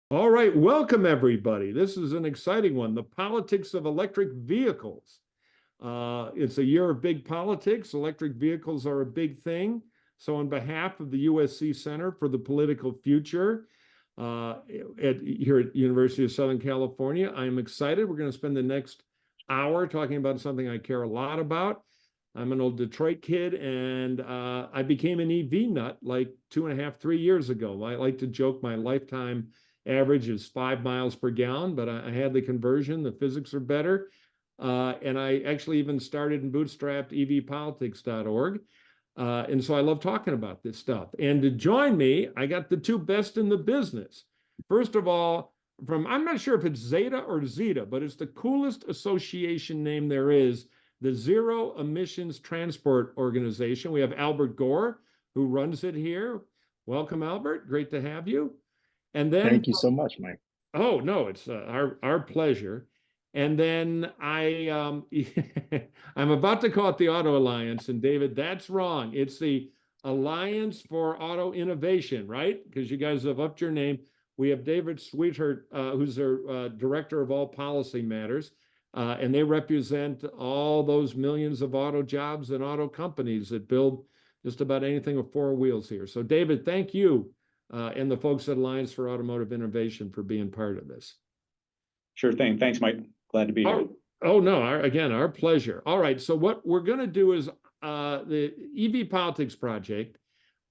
All right, welcome everybody. This is an exciting one, the politics of electric vehicles. It's a year of big politics. Electric vehicles are a big thing. So on behalf of the USC Center for the Political Future here at University of Southern California, I'm excited. We're going to spend the next hour talking about something I care a lot about. I'm an old Detroit kid, and I became an EV nut like 2.5, 3 years ago. I like to joke my lifetime average is 5 miles per gallon, but I had the conversion. The physics are better. And I actually even started and bootstrapped evpolitics.org. And so I love talking about this stuff. And to join me, I got the two best in the business. First of all, I'm not sure if it's Zeta or Zeta, but it's the coolest association name there is, the Zero Emissions Transport Organization. We have Albert Gore, who runs it here. Welcome, Albert. Great to have you. And then, thank you so much, Mike. Oh no, it's our pleasure. And then I'm about to call it the Auto Alliance, and David, that's wrong. It's the Alliance for Auto Innovation, right? Because you guys have upped your name. We have David Schwietert, who's their director of all policy matters, and they represent all those millions of auto jobs and auto companies that build just about anything with four wheels here. So, David, thank you. And the folks at Alliance for Automotive Innovation for being part of this. Sure thing. Thanks, Mike. Glad to be here. Oh no, again, our pleasure. All right, so what we're going to do is the EV Politics Project,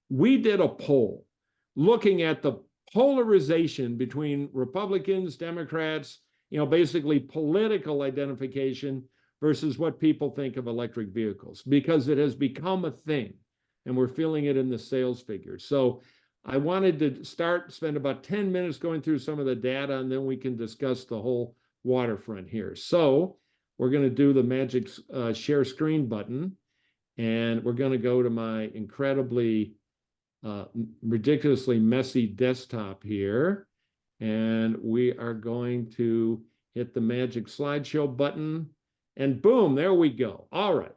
we did a poll looking at the polarization between Republicans, Democrats, basically political identification versus what people think of electric vehicles, because it has become a thing, and we're feeling it in the sales figures. So I wanted to spend about 10 minutes going through some of the data, and then we can discuss the whole waterfront here. So we're going to do the magic share screen button, and we're going to go to my incredibly, ridiculously messy desktop here, and we are going to hit the magic slideshow button, and boom, there we go. All right.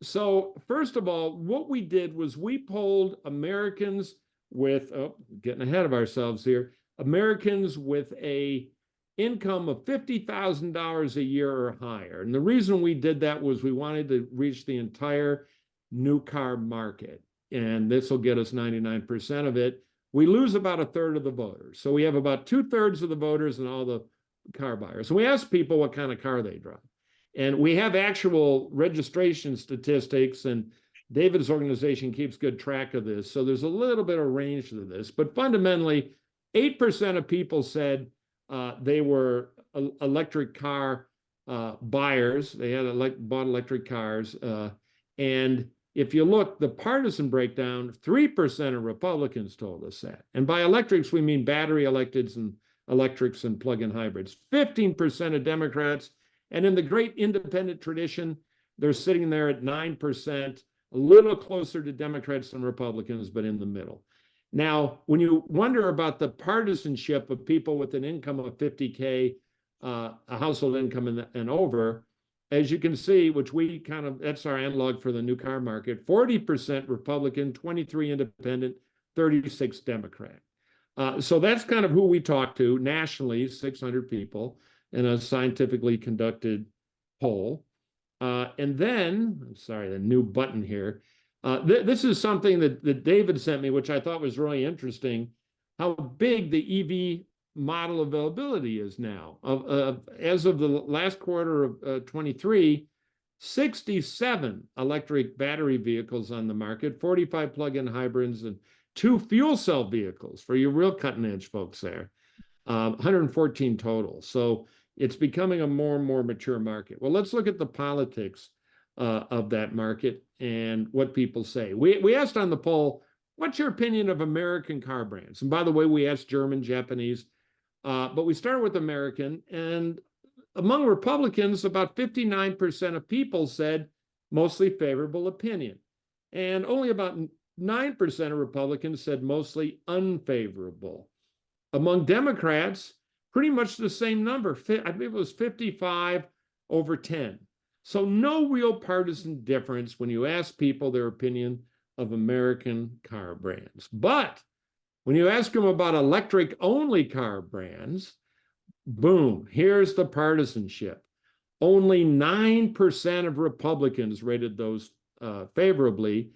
So first of all, what we did was we polled Americans with, getting ahead of ourselves here, Americans with a income of $50,000 a year or higher. And the reason we did that was we wanted to reach the entire new car market. And this will get us 99% of it. We lose about a third of the voters. So we have about 2/3 of the voters and all the car buyers. So we asked people what kind of car they drive. And we have actual registration statistics, and David's organization keeps good track of this. So there's a little bit of range to this, but fundamentally, 8% of people said they were electric car buyers. They had bought electric cars. And if you look, the partisan breakdown, 3% of Republicans told us that. And by electrics, we mean battery electrics and plug-in hybrids. 15% of Democrats, and in the great independent tradition, they're sitting there at 9%. A little closer to Democrats than Republicans, but in the middle. Now, when you wonder about the partisanship of people with an income of 50K, a household income and over, as you can see, which that's our analog for the new car market, 40% Republican, 23 independent, 36 Democrat. So that's kind of who we talked to nationally, 600 people in a scientifically conducted poll. And then, the new button here. This is something that David sent me, which I thought was really interesting, how big the EV model availability is now. As of the last quarter of 23, 67 electric battery vehicles on the market, 45 plug-in hybrids, and 2 fuel cell vehicles for your real cutting-edge folks there, 114 total. So it's becoming a more and more mature market. Well, let's look at the politics of that market and what people say. We asked on the poll, what's your opinion of American car brands? And by the way, we asked German, Japanese, but we started with American. And among Republicans, about 59% of people said mostly favorable opinion. And only about 9% of Republicans said mostly unfavorable. Among Democrats, pretty much the same number. I believe it was 55 over 10. So no real partisan difference when you ask people their opinion of American car brands. But When you ask them about electric-only car brands, boom, here's the partisanship. Only 9% of Republicans rated those favorably.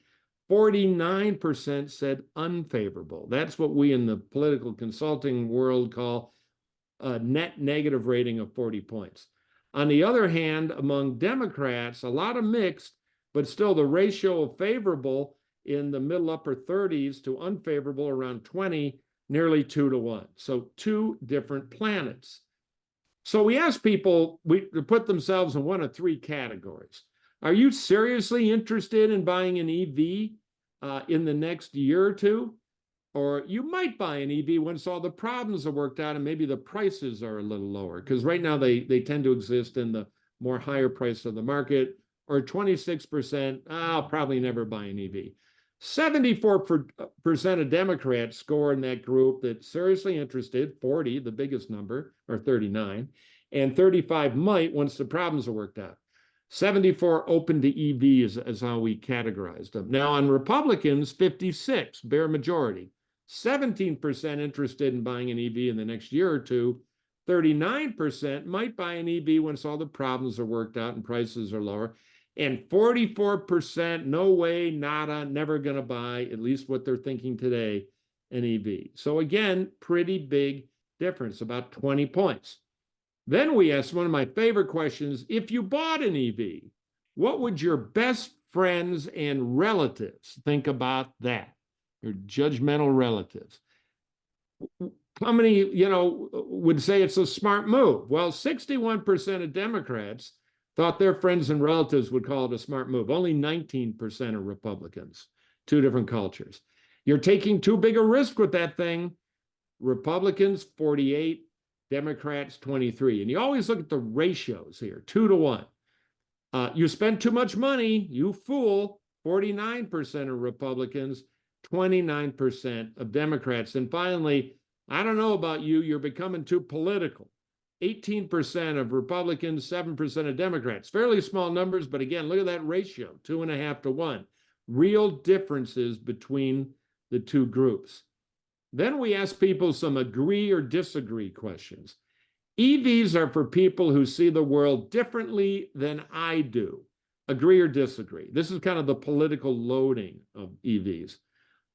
49% said unfavorable. That's what we in the political consulting world call a net negative rating of 40 points. On the other hand, among Democrats, a lot of mixed, but still the ratio of favorable in the middle upper 30s to unfavorable around 20, nearly 2-to-1. So two different planets. So we asked people to put themselves in one of three categories. Are you seriously interested in buying an EV in the next year or two? Or you might buy an EV once all the problems are worked out and maybe the prices are a little lower, because right now they tend to exist in the more higher price of the market. Or 26%, I'll probably never buy an EV. 74% of Democrats score in that group that's seriously interested, 40, the biggest number, or 39, and 35 might once the problems are worked out. 74 open to EVs is how we categorized them. Now on Republicans, 56, bare majority. 17% interested in buying an EV in the next year or two. 39% might buy an EV once all the problems are worked out and prices are lower. And 44%, no way, nada, never going to buy, at least what they're thinking today, an EV. So again, pretty big difference, about 20 points. Then we asked one of my favorite questions, if you bought an EV, what would your best friends and relatives think about that? Your judgmental relatives. How many, would say it's a smart move? Well, 61% of Democrats thought their friends and relatives would call it a smart move. Only 19% are Republicans, two different cultures. You're taking too big a risk with that thing. Republicans, 48, Democrats, 23. And you always look at the ratios here, 2-to-1. You spend too much money, you fool, 49% of Republicans, 29% of Democrats. And finally, I don't know about you, you're becoming too political. 18% of Republicans, 7% of Democrats. Fairly small numbers, but again, look at that ratio, 2.5-to-1. Real differences between the two groups. Then we ask people some agree or disagree questions. EVs are for people who see the world differently than I do. Agree or disagree. This is kind of the political loading of EVs.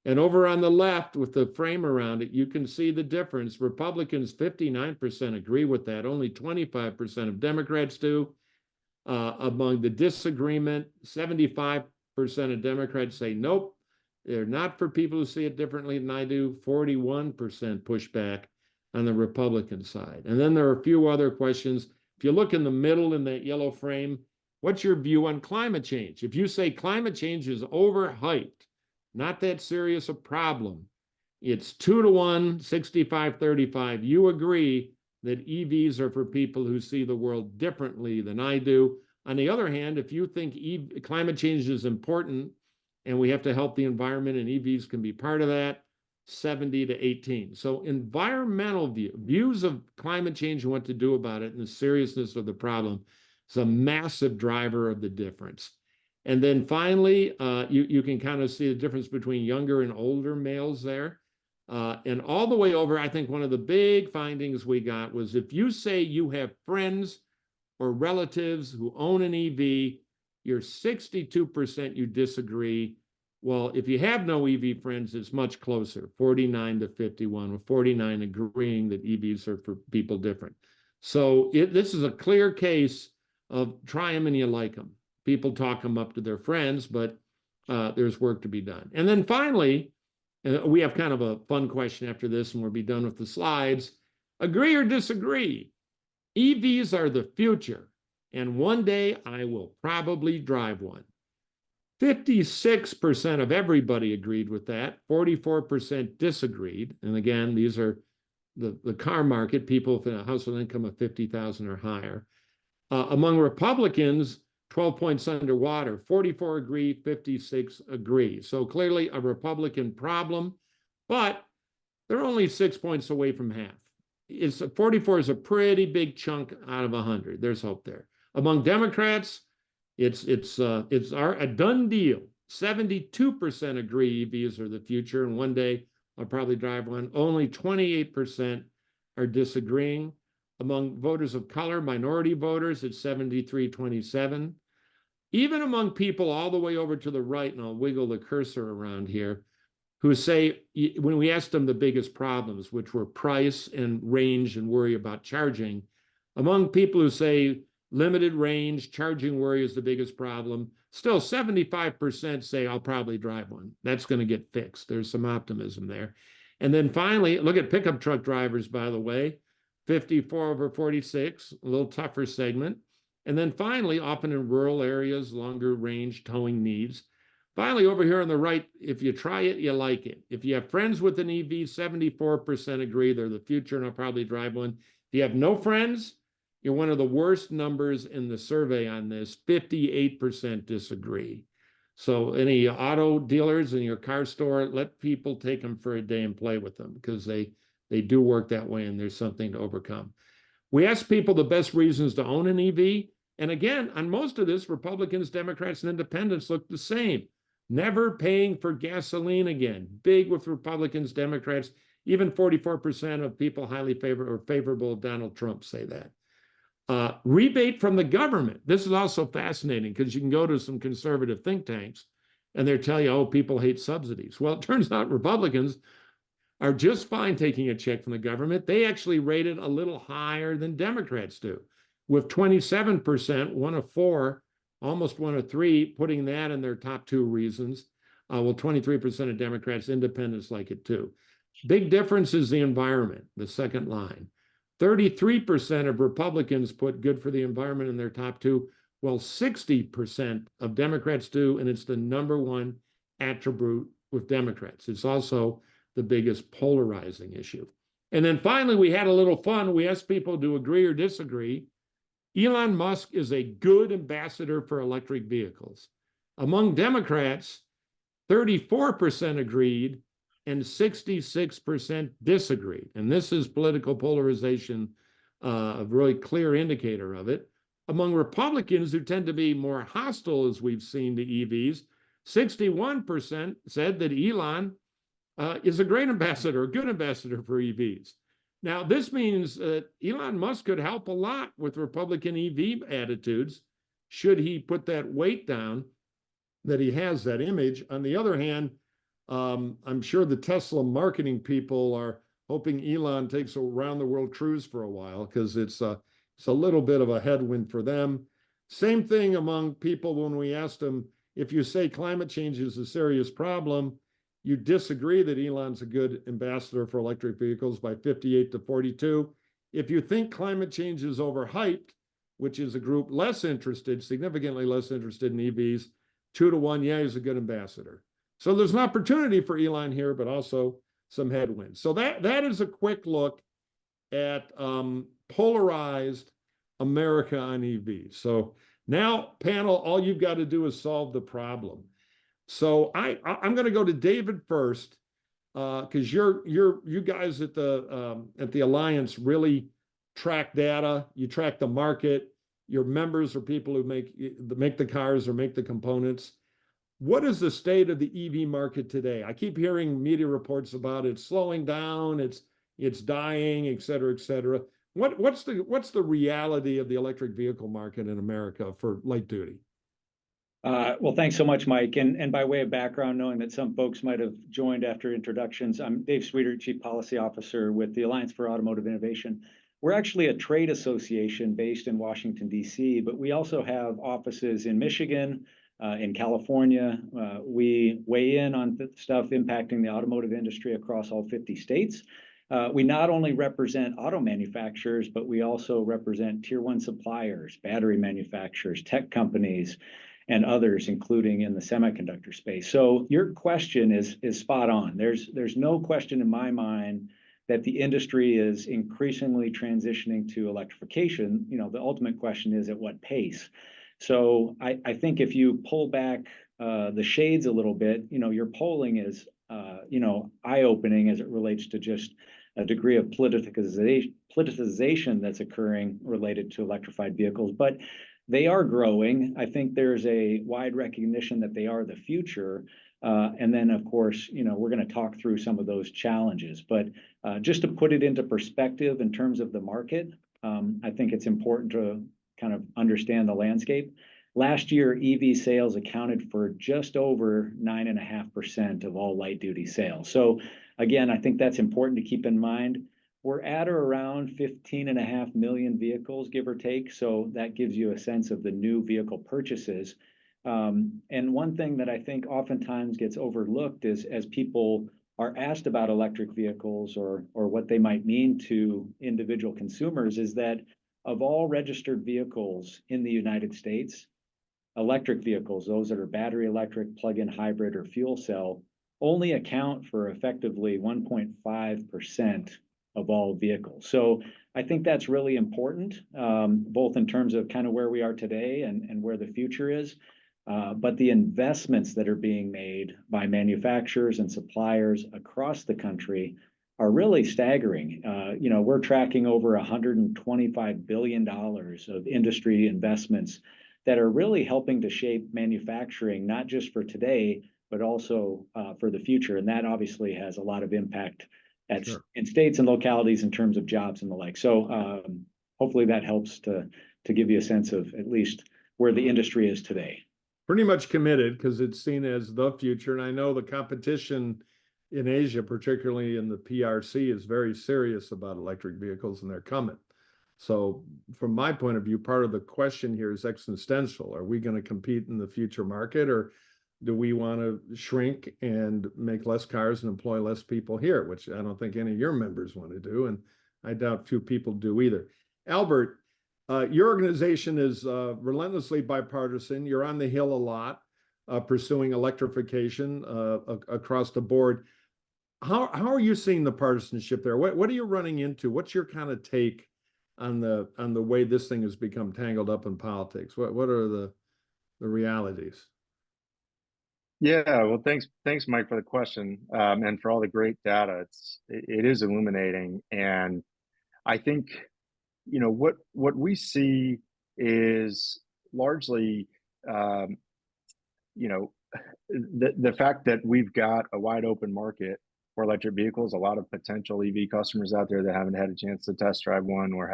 And over on the left with the frame around it, you can see the difference. Republicans, 59% agree with that. Only 25% of Democrats do. Among the disagreement, 75% of Democrats say, nope, they're not for people who see it differently than I do. 41% pushback on the Republican side. And then there are a few other questions. If you look in the middle in that yellow frame, what's your view on climate change? If you say climate change is overhyped, not that serious a problem, it's 2-to-1, 65-35. You agree that EVs are for people who see the world differently than I do. On the other hand, if you think climate change is important and we have to help the environment and EVs can be part of that, 70-18. So environmental views of climate change and what to do about it and the seriousness of the problem is a massive driver of the difference. And then finally, you can kind of see the difference between younger and older males there. And all the way over, I think one of the big findings we got was if you say you have friends or relatives who own an EV, you're 62% you disagree. Well, if you have no EV friends, it's much closer, 49-51, with 49 agreeing that EVs are for people different. So this is a clear case of try them and you like them. People talk them up to their friends, but there's work to be done. And then finally, we have kind of a fun question after this, and we'll be done with the slides. Agree or disagree? EVs are the future, and one day I will probably drive one. 56% of everybody agreed with that. 44% disagreed. And again, these are the car market, people with a household income of $50,000 or higher. Among Republicans, 12 points underwater, 44 agree, 56 agree. So clearly a Republican problem, but they're only 6 points away from half. 44 is a pretty big chunk out of 100. There's hope there. Among Democrats, it's a done deal. 72% agree EVs are the future, and one day I'll probably drive one. Only 28% are disagreeing. Among voters of color, minority voters, it's 73-27. Even among people all the way over to the right, and I'll wiggle the cursor around here, who say, when we asked them the biggest problems, which were price and range and worry about charging, among people who say limited range, charging worry is the biggest problem, still 75% say I'll probably drive one. That's going to get fixed. There's some optimism there. And then finally, look at pickup truck drivers, by the way, 54 over 46, a little tougher segment. And then finally, often in rural areas, longer range towing needs. Finally, over here on the right, if you try it, you like it. If you have friends with an EV, 74% agree they're the future and I'll probably drive one. If you have no friends, you're one of the worst numbers in the survey on this. 58% disagree. So any auto dealers in your car store, let people take them for a day and play with them because they do work that way and there's something to overcome. We asked people the best reasons to own an EV. And again, on most of this, Republicans, Democrats, and independents look the same. Never paying for gasoline again. Big with Republicans, Democrats. Even 44% of people highly favorable of Donald Trump say that. Rebate from the government. This is also fascinating because you can go to some conservative think tanks and they'll tell you, oh, people hate subsidies. Well, it turns out Republicans are just fine taking a check from the government. They actually rate it a little higher than Democrats do, with 27%, one of four, almost one of three, putting that in their top two reasons. Well, 23% of Democrats, independents like it too. Big difference is the environment, the second line. 33% of Republicans put good for the environment in their top two, while 60% of Democrats do, and it's the number one attribute with Democrats. It's also the biggest polarizing issue. And then finally, we had a little fun. We asked people to agree or disagree. Elon Musk is a good ambassador for electric vehicles. Among Democrats, 34% agreed and 66% disagreed. And this is political polarization, a really clear indicator of it. Among Republicans, who tend to be more hostile, as we've seen, to EVs, 61% said that Elon is a great ambassador, a good ambassador for EVs. Now, this means Elon Musk could help a lot with Republican EV attitudes, should he put that weight down that he has, that image. On the other hand, I'm sure the Tesla marketing people are hoping Elon takes a round-the-world cruise for a while because it's a little bit of a headwind for them. Same thing among people when we asked them, if you say climate change is a serious problem, you disagree that Elon's a good ambassador for electric vehicles by 58-42. If you think climate change is overhyped, which is a group less interested, significantly less interested in EVs, 2-1, yeah, he's a good ambassador. So there's an opportunity for Elon here, but also some headwinds. So that is a quick look at polarized America on EVs. So now, panel, all you've got to do is solve the problem. So I'm going to go to David first, because you guys at the Alliance really track data. You track the market. Your members are people who make the cars or make the components. What is the state of the EV market today? I keep hearing media reports about it slowing down, it's dying, et cetera, et cetera. What's the reality of the electric vehicle market in America for light duty? Well, thanks so much, Mike. And by way of background, knowing that some folks might have joined after introductions, I'm Dave Schwietert, Chief Policy Officer with the Alliance for Automotive Innovation. We're actually a trade association based in Washington, D.C., but we also have offices in Michigan, in California. We weigh in on stuff impacting the automotive industry across all 50 states. We not only represent auto manufacturers, but we also represent tier one suppliers, battery manufacturers, tech companies, and others, including in the semiconductor space. So your question is spot on. There's no question in my mind that the industry is increasingly transitioning to electrification. You know, the ultimate question is at what pace. So I think if you pull back the shades a little bit, you know, your polling is eye-opening as it relates to just a degree of politicization that's occurring related to electrified vehicles. But they are growing. I think there's a wide recognition that they are the future. And then, of course, we're going to talk through some of those challenges. But just to put it into perspective in terms of the market, I think it's important to kind of understand the landscape. Last year, EV sales accounted for just over 9.5% of all light duty sales. So again, I think that's important to keep in mind. We're at or around 15.5 million vehicles, give or take. So that gives you a sense of the new vehicle purchases. And one thing that I think oftentimes gets overlooked is as people are asked about electric vehicles or what they might mean to individual consumers, is that of all registered vehicles in the United States, electric vehicles, those that are battery electric, plug-in hybrid, or fuel cell, only account for effectively 1.5% of all vehicles. So I think that's really important, both in terms of kind of where we are today and where the future is. But the investments that are being made by manufacturers and suppliers across the country are really staggering. We're tracking over $125 billion of industry investments that are really helping to shape manufacturing, not just for today, but also for the future. And that obviously has a lot of impact in states and localities in terms of jobs and the like. So hopefully that helps to give you a sense of at least where the industry is today. Pretty much committed because it's seen as the future. And I know the competition in Asia, particularly in the PRC, is very serious about electric vehicles, and they're coming. So from my point of view, part of the question here is existential. Are we going to compete in the future market, or do we want to shrink and make less cars and employ less people here, which I don't think any of your members want to do, and I doubt few people do either. Albert, your organization is relentlessly bipartisan. You're on the Hill a lot, pursuing electrification across the board. How are you seeing the partisanship there? What are you running into? What's your kind of take on the way this thing has become tangled up in politics? What are the realities? Yeah, well, thanks, Mike, for the question, and for all the great data. It is illuminating, and I think what we see is largely the fact that we've got a wide open market for electric vehicles, a lot of potential EV customers out there that haven't had a chance to test drive one or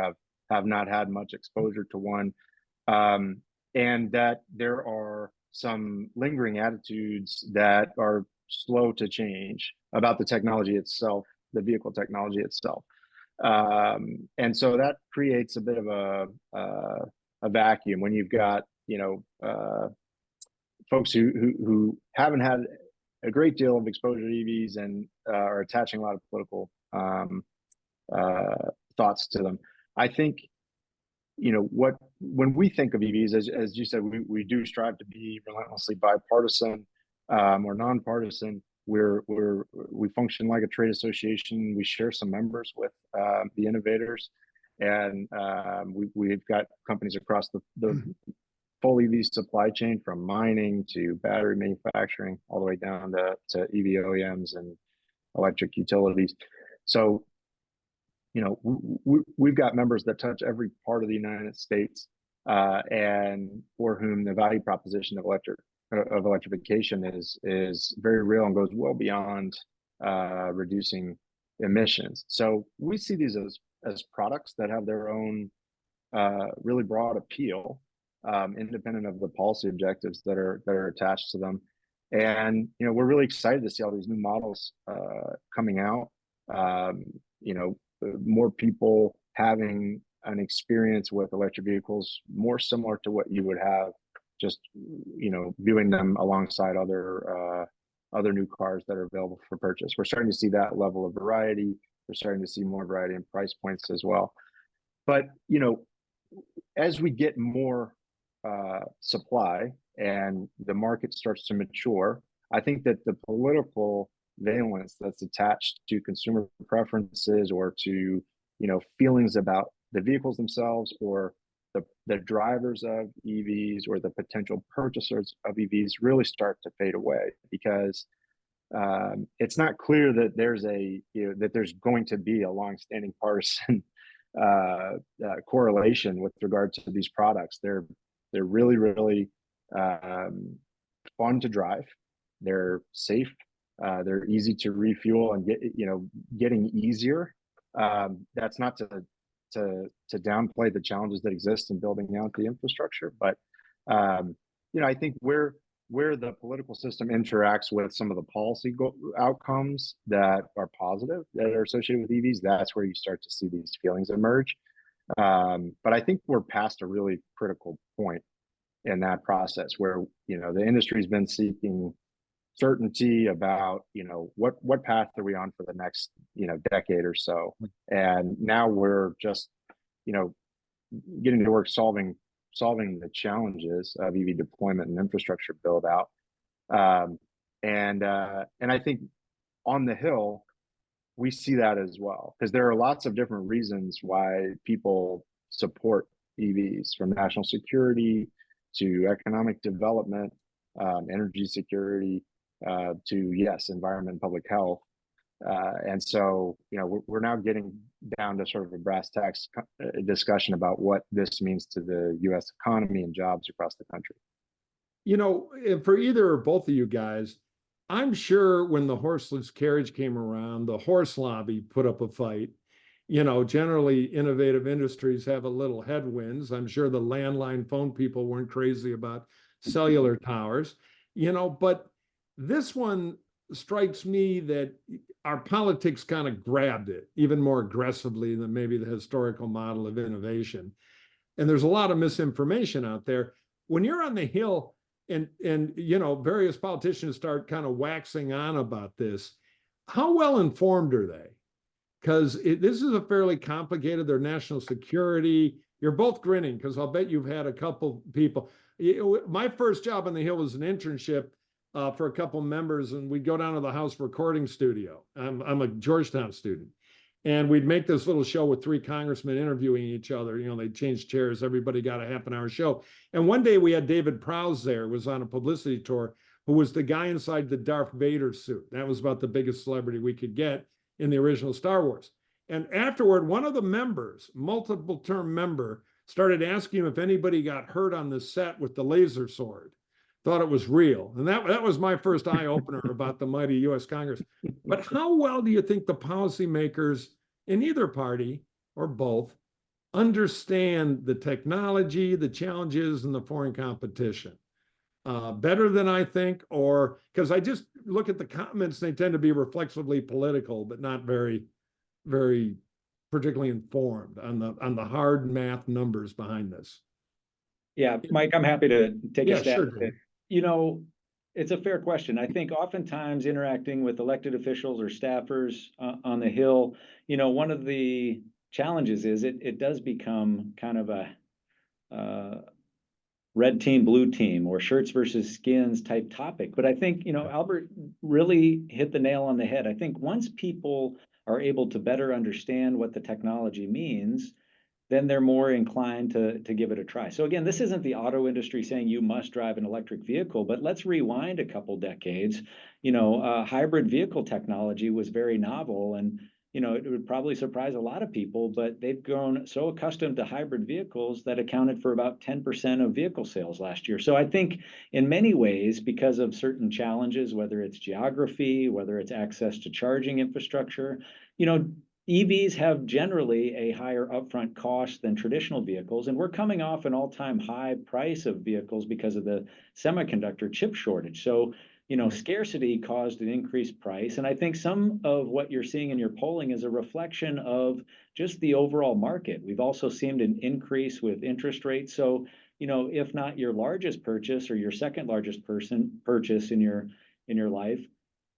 have not had much exposure to one, and that there are some lingering attitudes that are slow to change about the technology itself, the vehicle technology itself. And so that creates a bit of a vacuum when you've got folks who haven't had a great deal of exposure to EVs and are attaching a lot of political thoughts to them. I think when we think of EVs, as you said, we do strive to be relentlessly bipartisan or nonpartisan. We function like a trade association. We share some members with the innovators, and we've got companies across the full EV supply chain, from mining to battery manufacturing, all the way down to EV OEMs and electric utilities. So we've got members that touch every part of the United States, and for whom the value proposition of electrification is very real and goes well beyond reducing emissions. So we see these as products that have their own really broad appeal, independent of the policy objectives that are attached to them. And we're really excited to see all these new models coming out. More people having an experience with electric vehicles more similar to what you would have just viewing them alongside other new cars that are available for purchase. We're starting to see that level of variety. We're starting to see more variety in price points as well. But as we get more supply and the market starts to mature, I think that the political valence that's attached to consumer preferences or to feelings about the vehicles themselves, or the drivers of EVs, or the potential purchasers of EVs, really start to fade away, because it's not clear that there's going to be a long-standing partisan correlation with regard to these products. They're They're really, really fun to drive. They're safe. They're easy to refuel and getting easier. That's not to downplay the challenges that exist in building out the infrastructure, but I think where the political system interacts with some of the policy outcomes that are positive that are associated with EVs, that's where you start to see these feelings emerge. But I think we're past a really critical point in that process where the industry's been seeking certainty about what path are we on for the next decade or so, and now we're just getting to work solving the challenges of EV deployment and infrastructure build out. And I think on the Hill we see that as well, because there are lots of different reasons why people support EVs, from national security to economic development, energy security, to environment and public health. And so, we're now getting down to sort of a brass tacks discussion about what this means to the U.S. economy and jobs across the country. For either or both of you guys, I'm sure when the horseless carriage came around, the horse lobby put up a fight. Generally innovative industries have a little headwinds. I'm sure the landline phone people weren't crazy about cellular towers, but this one strikes me that our politics kind of grabbed it even more aggressively than maybe the historical model of innovation. And there's a lot of misinformation out there. When you're on the Hill and various politicians start kind of waxing on about this, how well informed are they? Because this is a fairly complicated, their national security. You're both grinning because I'll bet you've had a couple people. My first job on the Hill was an internship for a couple members, and we'd go down to the house recording studio. I'm a Georgetown student, and we'd make this little show with 3 congressmen interviewing each other. They'd change chairs. Everybody got a half-an-hour show. And one day we had David Prowse there, was on a publicity tour, who was the guy inside the Darth Vader suit. That was about the biggest celebrity we could get in the original Star Wars. And afterward, one of the members, multiple term member, started asking him if anybody got hurt on the set with the laser sword. Thought it was real. And that was my first eye opener about the mighty US Congress. But how well do you think the policymakers in either party or both understand the technology, the challenges, and the foreign competition? Better than I think, or because I just look at the comments, they tend to be reflexively political, but not very, very particularly informed on the hard math numbers behind this. Yeah, Mike, I'm happy to take a stab sure, at it. It's a fair question. I think oftentimes interacting with elected officials or staffers on the Hill, one of the challenges is it does become kind of a red team, blue team, or shirts versus skins type topic. But I think, Albert really hit the nail on the head. I think once people are able to better understand what the technology means, then they're more inclined to give it a try. So again, this isn't the auto industry saying you must drive an electric vehicle, but let's rewind a couple decades. Hybrid vehicle technology was very novel, and it would probably surprise a lot of people, but they've grown so accustomed to hybrid vehicles that accounted for about 10% of vehicle sales last year. So I think in many ways, because of certain challenges, whether it's geography, whether it's access to charging infrastructure, EVs have generally a higher upfront cost than traditional vehicles, and we're coming off an all-time high price of vehicles because of the semiconductor chip shortage. So, scarcity caused an increased price, and I think some of what you're seeing in your polling is a reflection of just the overall market. We've also seen an increase with interest rates. So, if not your largest purchase or your second largest purchase in your life,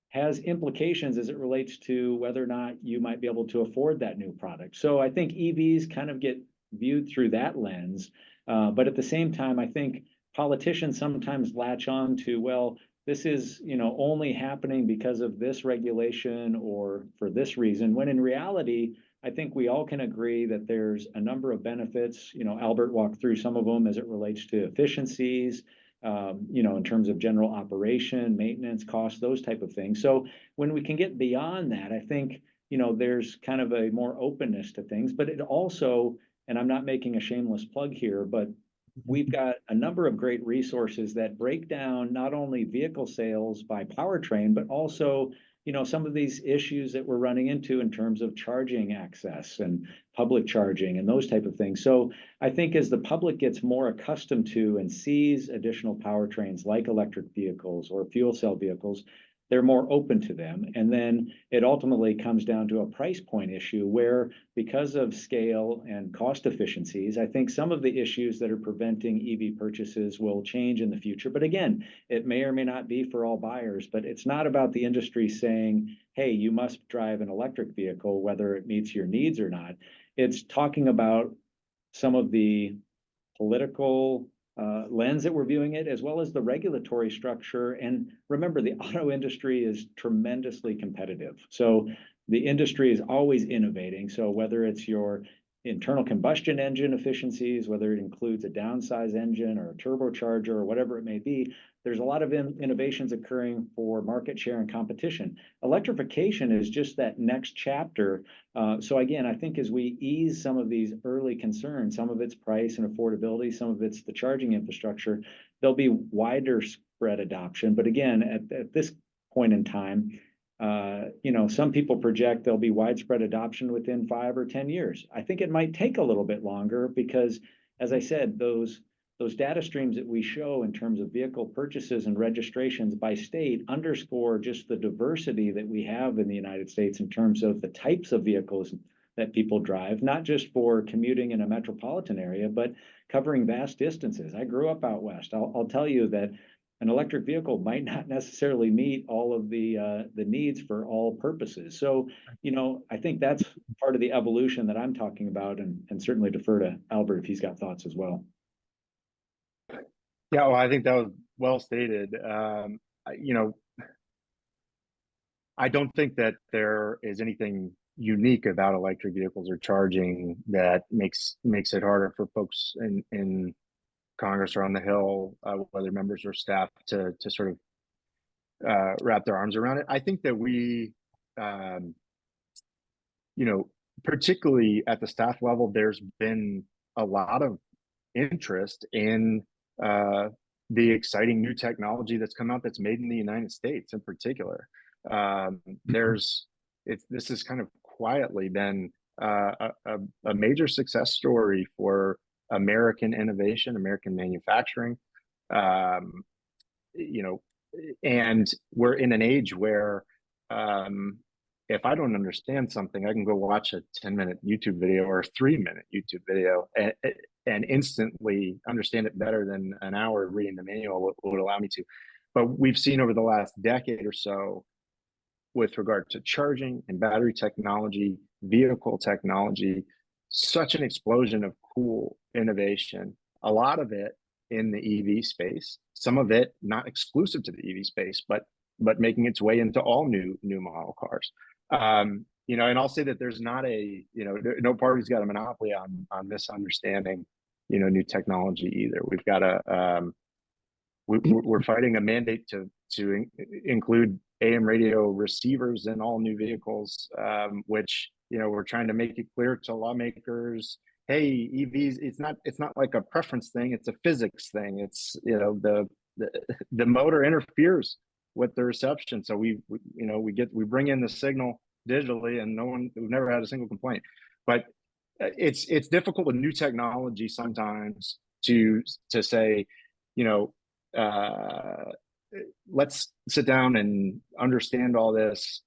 has implications as it relates to whether or not you might be able to afford that new product. So I think EVs kind of get viewed through that lens. But at the same time, I think politicians sometimes latch on to, well, this is only happening because of this regulation or for this reason, when in reality, I think we all can agree that there's a number of benefits. Albert walked through some of them as it relates to efficiencies, in terms of general operation, maintenance, costs, those type of things. So when we can get beyond that, I think, there's kind of a more openness to things, but it also, and I'm not making a shameless plug here, but we've got a number of great resources that break down not only vehicle sales by powertrain, but also, some of these issues that we're running into in terms of charging access and public charging and those type of things. So I think as the public gets more accustomed to and sees additional powertrains like electric vehicles or fuel cell vehicles, they're more open to them. And then it ultimately comes down to a price point issue where, because of scale and cost efficiencies, I think some of the issues that are preventing EV purchases will change in the future. But again, it may or may not be for all buyers, but it's not about the industry saying, hey, you must drive an electric vehicle, whether it meets your needs or not. It's talking about some of the political lens that we're viewing it, as well as the regulatory structure. And remember, the auto industry is tremendously competitive. So the industry is always innovating. So whether it's your internal combustion engine efficiencies, whether it includes a downsize engine or a turbocharger or whatever it may be, there's a lot of innovations occurring for market share and competition. Electrification is just that next chapter. So again, I think as we ease some of these early concerns, some of it's price and affordability, some of it's the charging infrastructure, there'll be wider spread adoption. But again, at this point in time, some people project there'll be widespread adoption within 5 or 10 years. I think it might take a little bit longer because, as I said, those data streams that we show in terms of vehicle purchases and registrations by state underscore just the diversity that we have in the United States in terms of the types of vehicles that people drive, not just for commuting in a metropolitan area, but covering vast distances. I grew up out west. I'll tell you that an electric vehicle might not necessarily meet all of the needs for all purposes. So, I think that's part of the evolution that I'm talking about, and certainly defer to Albert if he's got thoughts as well. Yeah, well, I think that was well stated. I don't think that there is anything unique about electric vehicles or charging that makes it harder for folks in Congress or on the Hill, whether members or staff, to sort of wrap their arms around it. I think that we, particularly at the staff level, there's been a lot of interest in the exciting new technology that's come out that's made in the United States in particular. This has kind of quietly been a major success story for American innovation, American manufacturing. And we're in an age where if I don't understand something, I can go watch a 10-minute YouTube video or a 3-minute YouTube video and instantly understand it better than an hour reading the manual would allow me to. But we've seen over the last decade or so, with regard to charging and battery technology, vehicle technology, such an explosion of cool innovation, a lot of it in the EV space, some of it not exclusive to the EV space, but making its way into all new model cars. And I'll say that there's not no party's got a monopoly on misunderstanding, new technology either. We've got we're fighting a mandate to include AM radio receivers in all new vehicles, which, we're trying to make it clear to lawmakers, hey, EVs, it's not like a preference thing, it's a physics thing. It's, the motor interferes with the reception. So we bring in the signal digitally, and we've never had a single complaint. But it's difficult with new technology sometimes to say, let's sit down and understand all this,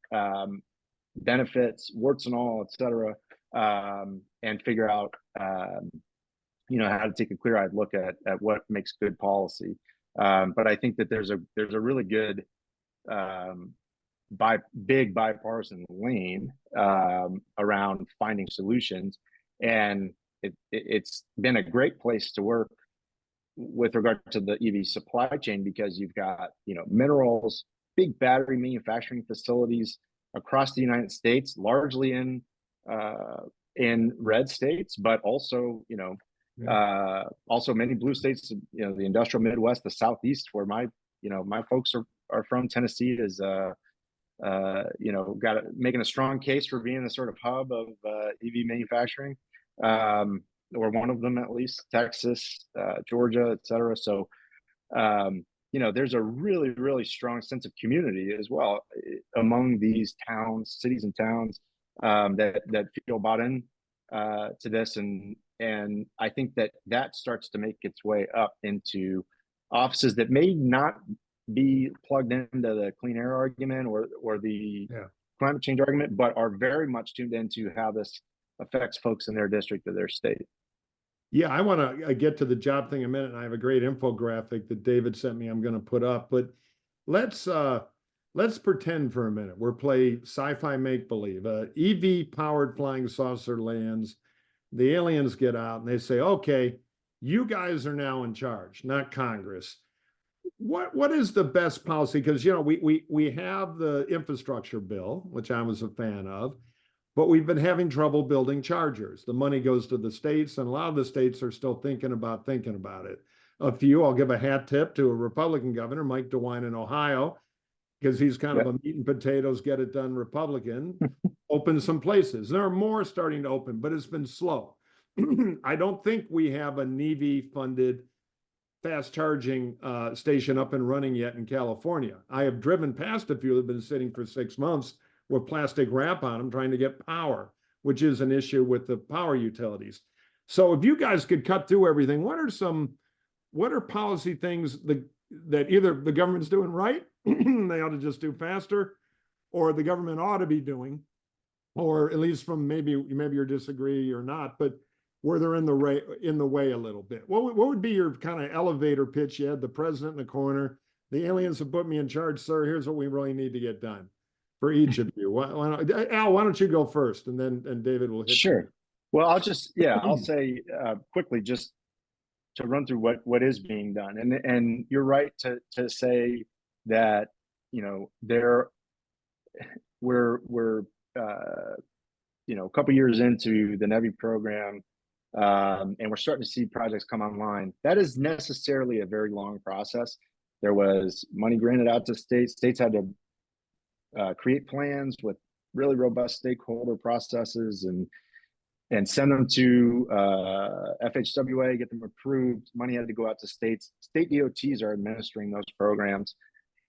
benefits, warts and all, et cetera, and figure out, how to take a clear-eyed look at what makes good policy. But I think that there's a really good big bipartisan lane around finding solutions, and it's been a great place to work with regard to the EV supply chain, because you've got minerals, big battery manufacturing facilities across the United States, largely in red states, but also also many blue states. The industrial Midwest, the Southeast, where my folks are from. Tennessee is making a strong case for being the sort of hub of EV manufacturing. or one of them at least, Texas, Georgia, et cetera. So, you know, there's a really, really strong sense of community as well among these towns, cities and towns, that feel bought in to this. And I think that starts to make its way up into offices that may not be plugged into the clean air argument or the climate change argument, but are very much tuned into how this affects folks in their district or their state. Yeah, I want to get to the job thing in a minute, and I have a great infographic that David sent me I'm going to put up, but let's pretend for a minute we're play sci-fi make-believe. EV powered flying saucer lands, the aliens get out and they say, okay, you guys are now in charge, not Congress. What is the best policy? Because, you know, we have the infrastructure bill, which I was a fan of, but we've been having trouble building chargers. The money goes to the states, and a lot of the states are still thinking about it. A few, I'll give a hat tip to a Republican governor, Mike DeWine in Ohio, because he's kind of a meat and potatoes, get it done Republican, open some places. There are more starting to open, but it's been slow. I don't think we have a NEVI funded fast charging station up and running yet in California. I have driven past a few that have been sitting for 6 months with plastic wrap on them trying to get power, which is an issue with the power utilities. So if you guys could cut through everything, what are policy things that either the government's doing right, they ought to just do faster, or the government ought to be doing, or at least from maybe you disagree or not, but where they're in the way a little bit. What would be your kind of elevator pitch? You had the president in the corner. The aliens have put me in charge, sir. Here's what we really need to get done for each of you. Al, why don't you go first, and David will hit. Sure. Well, I'll say quickly, just to run through what is being done. And you're right to say that, you know, we're you know, a couple years into the NEVI program, and we're starting to see projects come online. That is necessarily a very long process. There was money granted out to states. States had to create plans with really robust stakeholder processes and send them to FHWA, get them approved. Money had to go out to states. State DOTs are administering those programs.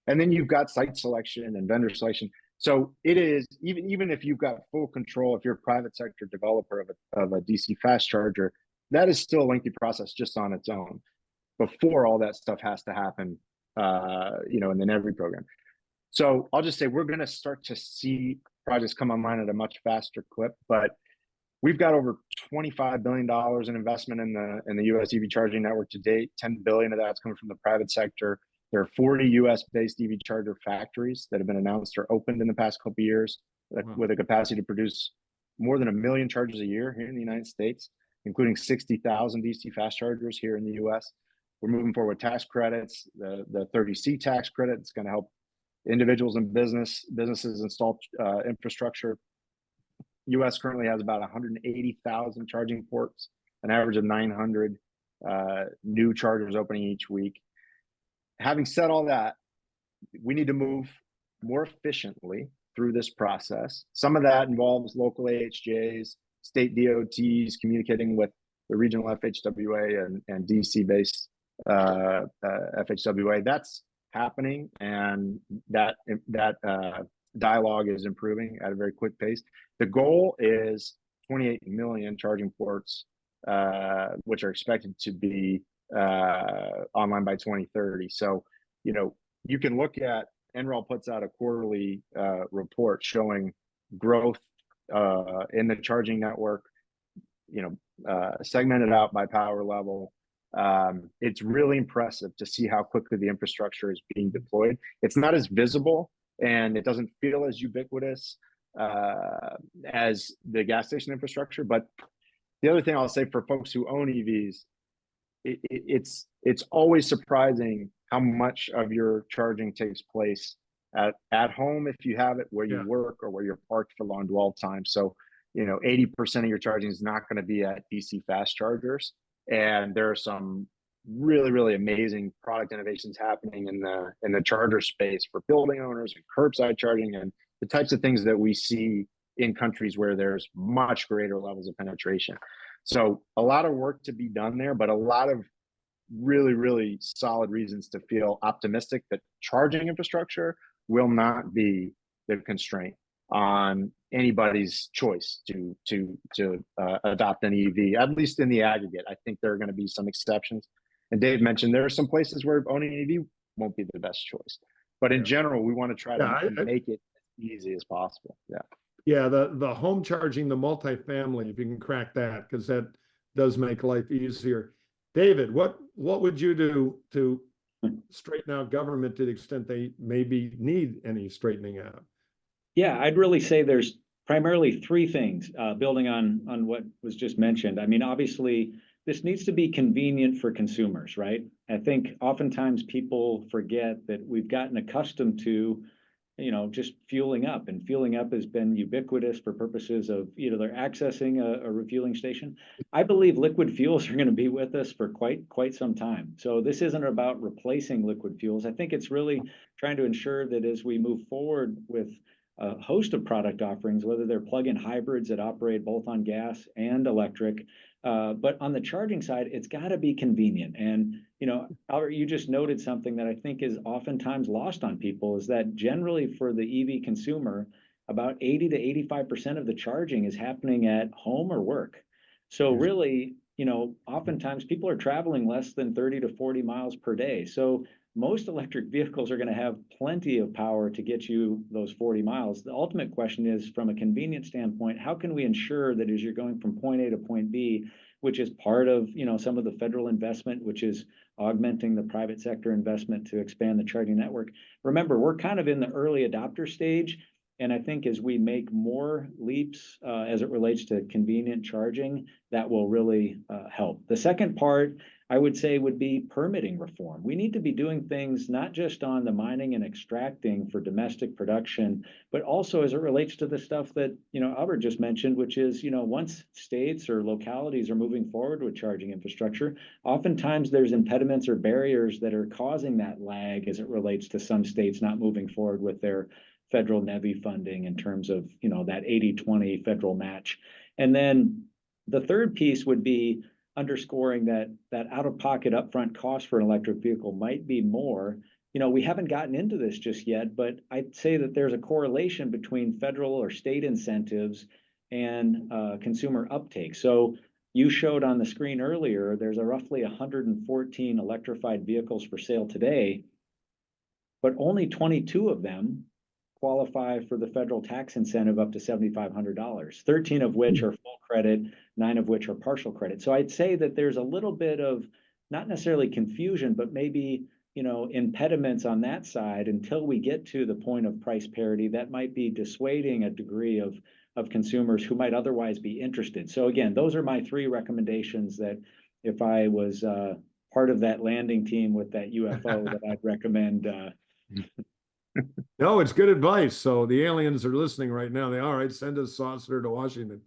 And then you've got site selection and vendor selection. So it is, even if you've got full control, if you're a private sector developer of a DC fast charger, that is still a lengthy process just on its own before all that stuff has to happen, you know, in the NEVI program. So I'll just say we're going to start to see projects come online at a much faster clip, but we've got over $25 billion in investment in the U.S. EV charging network to date. $10 billion of that's coming from the private sector. There are 40 U.S.-based EV charger factories that have been announced or opened in the past couple of years with a capacity to produce more than 1 million chargers a year here in the United States, including 60,000 DC fast chargers here in the U.S. We're moving forward with tax credits. The 30C tax credit is going to help individuals and businesses install infrastructure. U.S. currently has about 180,000 charging ports, an average of 900 new chargers opening each week. Having said all that, we need to move more efficiently through this process. Some of that involves local AHJs, state DOTs communicating with the regional FHWA and DC-based FHWA. That's happening, and that dialogue is improving at a very quick pace. The goal is 28 million charging ports, which are expected to be online by 2030. So, you know, you can look at, NREL puts out a quarterly report showing growth in the charging network, you know, segmented out by power level. It's really impressive to see how quickly the infrastructure is being deployed. It's not as visible and it doesn't feel as ubiquitous as the gas station infrastructure. But the other thing I'll say for folks who own EVs, it's always surprising how much of your charging takes place at home if you have it, where you work, or where you're parked for long dwell time. So, you know, 80% of your charging is not going to be at DC fast chargers. And there are some really, really amazing product innovations happening in the charger space for building owners and curbside charging, and the types of things that we see in countries where there's much greater levels of penetration. So a lot of work to be done there, but a lot of really, really solid reasons to feel optimistic that charging infrastructure will not be the constraint on anybody's choice to adopt an EV, at least in the aggregate. I think there are going to be some exceptions. And Dave mentioned there are some places where owning an EV won't be the best choice. But in general, we want to try to make it as easy as possible. Yeah. Yeah, the home charging, the multifamily, if you can crack that, because that does make life easier. David, what would you do to straighten out government to the extent they maybe need any straightening out? Yeah, I'd really say there's primarily three things, building on what was just mentioned. I mean, obviously, this needs to be convenient for consumers, right? I think oftentimes people forget that we've gotten accustomed to, just fueling up, and fueling up has been ubiquitous for purposes of either they're accessing a refueling station. I believe liquid fuels are going to be with us for quite some time. So this isn't about replacing liquid fuels. I think it's really trying to ensure that as we move forward with a host of product offerings, whether they're plug-in hybrids that operate both on gas and electric, but on the charging side, it's got to be convenient. And, Albert, you just noted something that I think is oftentimes lost on people, is that generally for the EV consumer, about 80 to 85% of the charging is happening at home or work. So really, oftentimes people are traveling less than 30 to 40 miles per day. So most electric vehicles are going to have plenty of power to get you those 40 miles. The ultimate question is, from a convenience standpoint, how can we ensure that as you're going from point A to point B, which is part of, some of the federal investment, which is augmenting the private sector investment to expand the charging network. Remember, we're kind of in the early adopter stage. And I think as we make more leaps as it relates to convenient charging, that will really help. The second part, I would say, would be permitting reform. We need to be doing things not just on the mining and extracting for domestic production, but also as it relates to the stuff that, Albert just mentioned, which is, once states or localities are moving forward with charging infrastructure, oftentimes there's impediments or barriers that are causing that lag as it relates to some states not moving forward with their federal NEVI funding in terms of, that 80-20 federal match. And then the third piece would be underscoring that out-of-pocket upfront cost for an electric vehicle might be more. We haven't gotten into this just yet, but I'd say that there's a correlation between federal or state incentives and consumer uptake. So you showed on the screen earlier, there's roughly 114 electrified vehicles for sale today, but only 22 of them qualify for the federal tax incentive up to $7,500, 13 of which are full credit, 9 of which are partial credit. So I'd say that there's a little bit of not necessarily confusion, but maybe, impediments on that side until we get to the point of price parity that might be dissuading a degree of consumers who might otherwise be interested. So again, those are my 3 recommendations that if I was part of that landing team with that UFO that I'd recommend. No, it's good advice. So the aliens are listening right now. All right, send a saucer to Washington.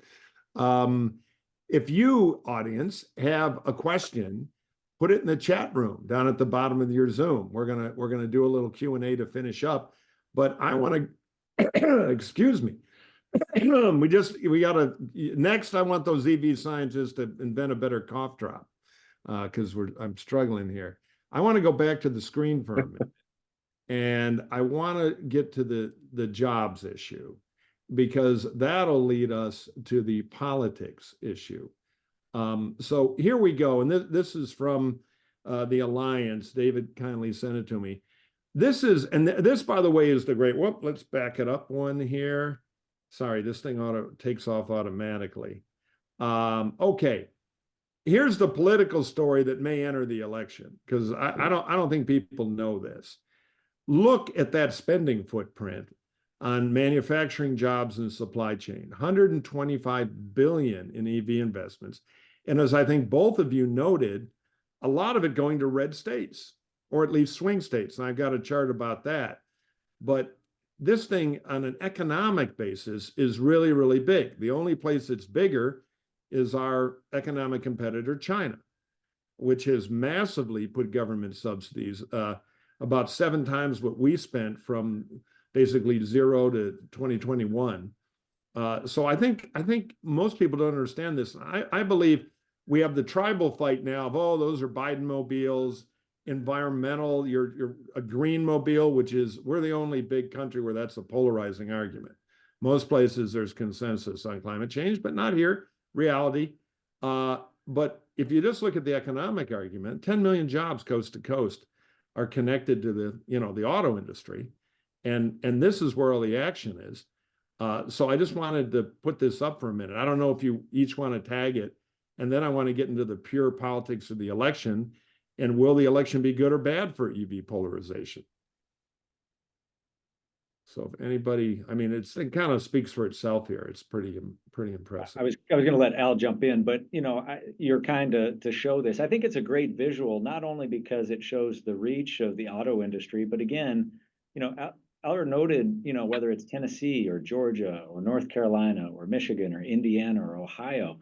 If you, audience, have a question, put it in the chat room down at the bottom of your Zoom. We're gonna do a little Q&A to finish up. But I want to, excuse me. we gotta next. I want those EV scientists to invent a better cough drop, because I'm struggling here. I want to go back to the screen for a minute. And I want to get to the jobs issue, because that'll lead us to the politics issue. So here we go. And this is from the Alliance. David kindly sent it to me. This, by the way, is the great, let's back it up one here. Sorry, this thing takes off automatically. Okay. Here's the political story that may enter the election, because I don't think people know this. Look at that spending footprint on manufacturing jobs and supply chain, $125 billion in EV investments. And as I think both of you noted, a lot of it going to red states, or at least swing states. And I've got a chart about that. But this thing on an economic basis is really, really big. The only place that's bigger is our economic competitor, China, which has massively put government subsidies, about 7 times what we spent from basically 0 to 2021 So I think most people don't understand this. I believe we have the tribal fight now of, oh, those are Biden mobiles, environmental, you're a green mobile, which is, we're the only big country where that's a polarizing argument. Most places there's consensus on climate change, but not here, reality. But if you just look at the economic argument, 10 million jobs coast to coast are connected to the auto industry. And this is where all the action is. So I just wanted to put this up for a minute. I don't know if you each want to tag it. And then I want to get into the pure politics of the election. And will the election be good or bad for EV polarization? So if anybody, I mean, it kind of speaks for itself here. It's pretty impressive. I was going to let Al jump in, but you're kind of to show this. I think it's a great visual, not only because it shows the reach of the auto industry, but again, Albert noted, whether it's Tennessee or Georgia or North Carolina or Michigan or Indiana or Ohio,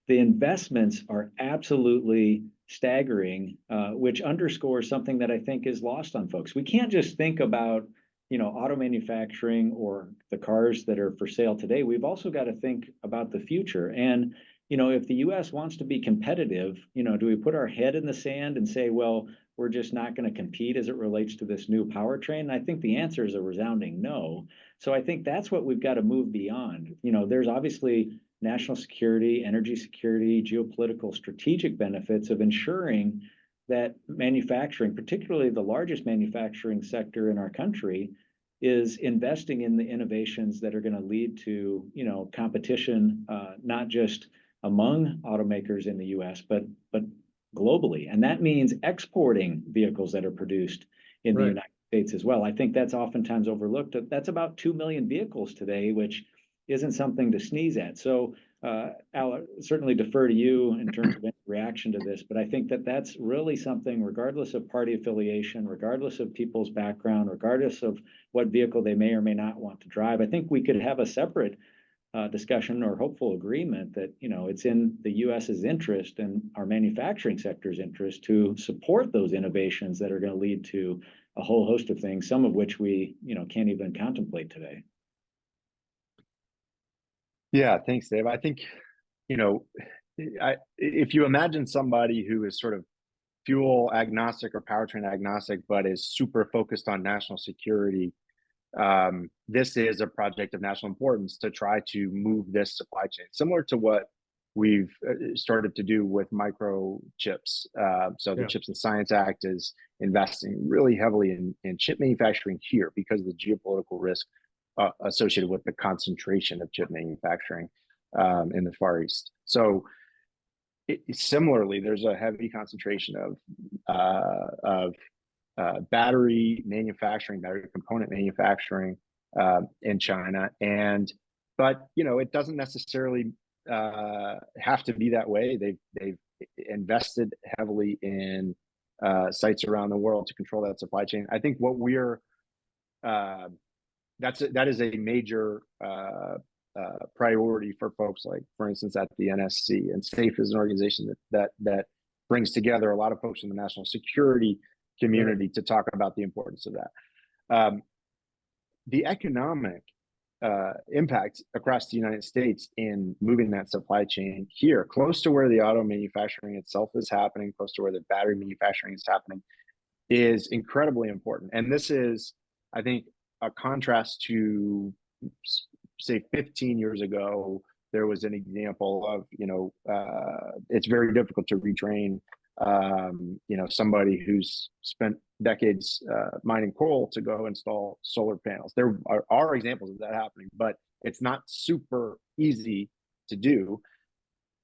the investments are absolutely staggering, which underscores something that I think is lost on folks. We can't just think about auto manufacturing or the cars that are for sale today. We've also got to think about the future. And, if the US wants to be competitive, do we put our head in the sand and say, well, we're just not going to compete as it relates to this new powertrain? And I think the answer is a resounding no. So I think that's what we've got to move beyond. There's obviously national security, energy security, geopolitical, strategic benefits of ensuring that manufacturing, particularly the largest manufacturing sector in our country, is investing in the innovations that are going to lead to, competition, not just among automakers in the US, but globally. And that means exporting vehicles that are produced in the United States as well. I think that's oftentimes overlooked. That's about 2 million vehicles today, which isn't something to sneeze at. So I'll certainly defer to you in terms of any reaction to this, but I think that that's really something, regardless of party affiliation, regardless of people's background, regardless of what vehicle they may or may not want to drive. I think we could have a separate discussion or hopeful agreement that it's in the US's interest and our manufacturing sector's interest to support those innovations that are going to lead to a whole host of things, some of which we can't even contemplate today. Yeah, thanks, Dave. I think, if you imagine somebody who is sort of fuel agnostic or powertrain agnostic, but is super focused on national security, this is a project of national importance to try to move this supply chain, similar to what we've started to do with microchips. So the Chips and Science Act is investing really heavily in chip manufacturing here because of the geopolitical risk associated with the concentration of chip manufacturing in the Far East. So similarly, there's a heavy concentration of battery manufacturing, battery component manufacturing in China. But it doesn't necessarily have to be that way. They've invested heavily in sites around the world to control that supply chain. I think what we're that is a major priority for folks like, for instance, at the NSC. And SAFE is an organization that brings together a lot of folks in the national security community to talk about the importance of that. The economic impact across the United States in moving that supply chain here, close to where the auto manufacturing itself is happening, close to where the battery manufacturing is happening, is incredibly important. And this is, I think, a contrast to, say, 15 years ago. There was an example of, it's very difficult to retrain, somebody who's spent decades mining coal to go install solar panels. There are examples of that happening, but it's not super easy to do.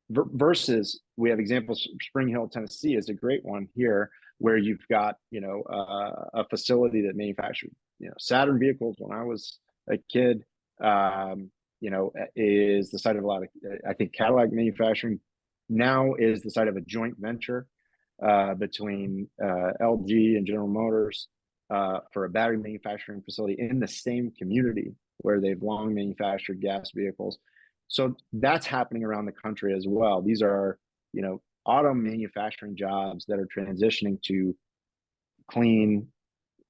Versus, we have examples. Spring Hill, Tennessee is a great one here, where you've got a facility that manufactured Saturn vehicles when I was a kid. Is the site of a lot of, I think, Cadillac manufacturing. Now is the site of a joint venture between LG and General Motors for a battery manufacturing facility in the same community where they've long manufactured gas vehicles. So that's happening around the country as well. These are, auto manufacturing jobs that are transitioning to clean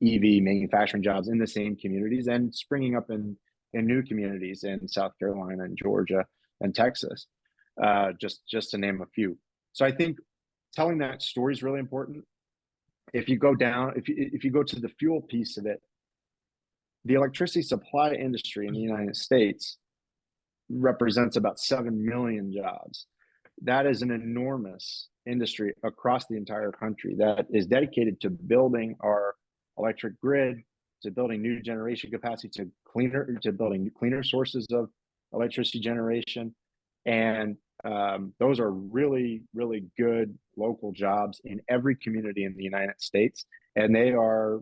EV manufacturing jobs in the same communities and springing up in in new communities in South Carolina and Georgia and Texas, just to name a few. So I think telling that story is really important. If you go down, if you go to the fuel piece of it, the electricity supply industry in the United States represents about 7 million jobs. That is an enormous industry across the entire country that is dedicated to building our electric grid, to building new generation capacity, to building cleaner sources of electricity generation. And those are really, really good local jobs in every community in the United States. And they are,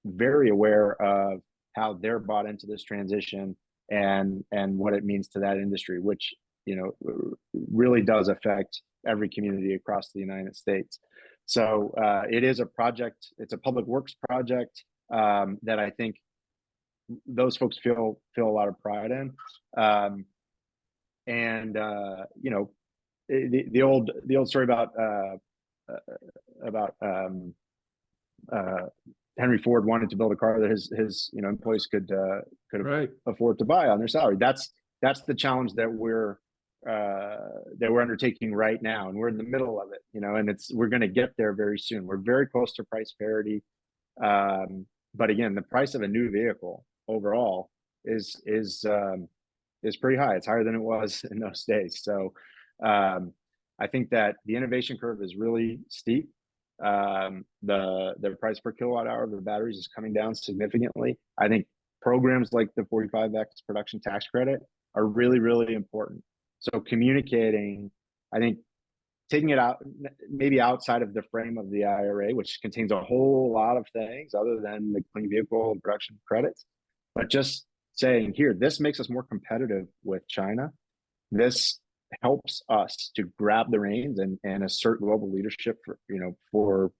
very aware of how they're bought into this transition and what it means to that industry, which, really does affect every community across the United States. So it is a project, it's a public works project that I think those folks feel a lot of pride in. The old story about Henry Ford wanted to build a car that his employees could Right. afford to buy on their salary. That's the challenge that we're undertaking right now, and we're in the middle of it, and we're going to get there very soon. We're very close to price parity, but again, the price of a new vehicle overall is pretty high. It's higher than it was in those days. So I think that the innovation curve is really steep. The price per kilowatt hour of the batteries is coming down significantly. I think programs like the 45X production tax credit are really, really important. So communicating, I think, taking it out, maybe outside of the frame of the IRA, which contains a whole lot of things other than the clean vehicle production credits, but just saying, here, this makes us more competitive with China. This helps us to grab the reins and assert global leadership for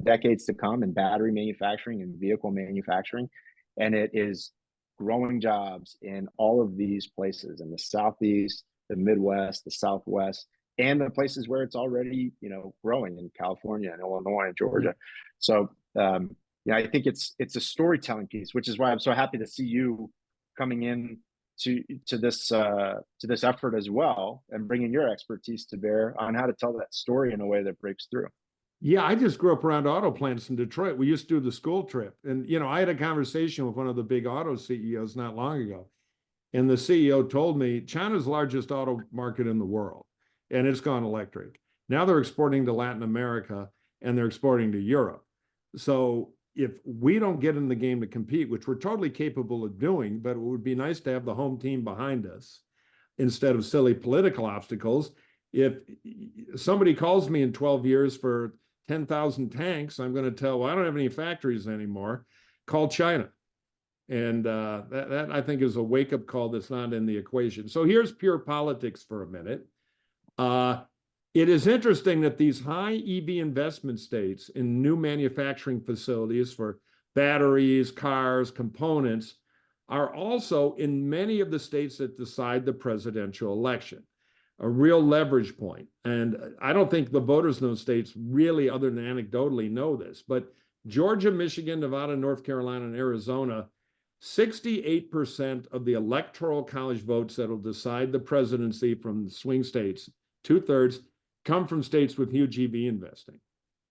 decades to come in battery manufacturing and vehicle manufacturing. And it is growing jobs in all of these places, in the Southeast, the Midwest, the Southwest, and the places where it's already, growing in California and Illinois and Georgia. So, I think it's a storytelling piece, which is why I'm so happy to see you coming in to this effort as well, and bringing your expertise to bear on how to tell that story in a way that breaks through. Yeah, I just grew up around auto plants in Detroit. We used to do the school trip. And, I had a conversation with one of the big auto CEOs not long ago. And the CEO told me China's the largest auto market in the world, and it's gone electric. Now they're exporting to Latin America and they're exporting to Europe. So if we don't get in the game to compete, which we're totally capable of doing, but it would be nice to have the home team behind us instead of silly political obstacles. If somebody calls me in 12 years for 10,000 tanks, I'm going to tell, well, I don't have any factories anymore. Call China. And that I think is a wake-up call that's not in the equation. So here's pure politics for a minute. It is interesting that these high EV investment states in new manufacturing facilities for batteries, cars, components are also in many of the states that decide the presidential election, a real leverage point. And I don't think the voters in those states really, other than anecdotally, know this. But Georgia, Michigan, Nevada, North Carolina, and Arizona, 68% of the electoral college votes that will decide the presidency from the swing states, 2/3, come from states with huge EV investing.